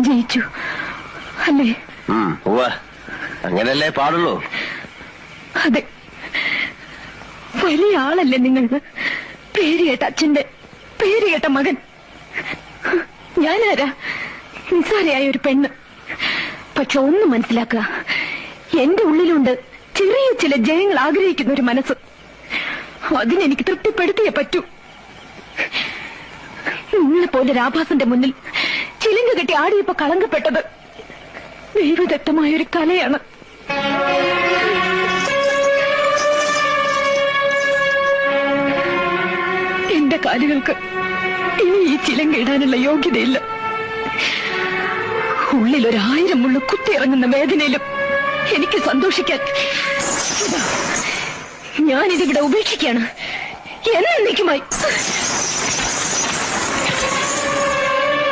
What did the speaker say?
ജയിച്ചു അല്ലേ? അങ്ങനല്ലേ പാടുള്ളൂ. അതെ, വലിയ ആളല്ലേ നിങ്ങൾ. പേരുകേട്ട അച്ഛന്റെ പേരുകേട്ട മകൻ. ഞാനാരാ? നിസ്സാരയായ ഒരു പെണ്ണ്. പക്ഷെ ഒന്ന് മനസ്സിലാക്കുക, എന്റെ ഉള്ളിലുണ്ട് ചെറിയ ചില ജയങ്ങൾ ആഗ്രഹിക്കുന്ന ഒരു മനസ്സ്. അതിനെനിക്ക് തൃപ്തിപ്പെടുത്തിയേ പറ്റൂ. നിങ്ങളെപ്പോലെ രാഭാസന്റെ മുന്നിൽ ചിലങ്ക കെട്ടി ആടിയപ്പോ കളങ്കപ്പെട്ടത് ദൈവദത്തമായൊരു കലയാണ്. എന്റെ കാലുകൾക്ക് ഇനി ഈ ചിലങ്ക ഇടാനുള്ള യോഗ്യതയില്ല. ഉള്ളിൽ 1000 മുള്ളു കുത്തിയിറങ്ങുന്ന വേദനയിലും എനിക്ക് സന്തോഷിക്കാൻ ഞാനിതിവിടെ ഉപേക്ഷിക്കുകയാണ് എന്നേക്കുമായി.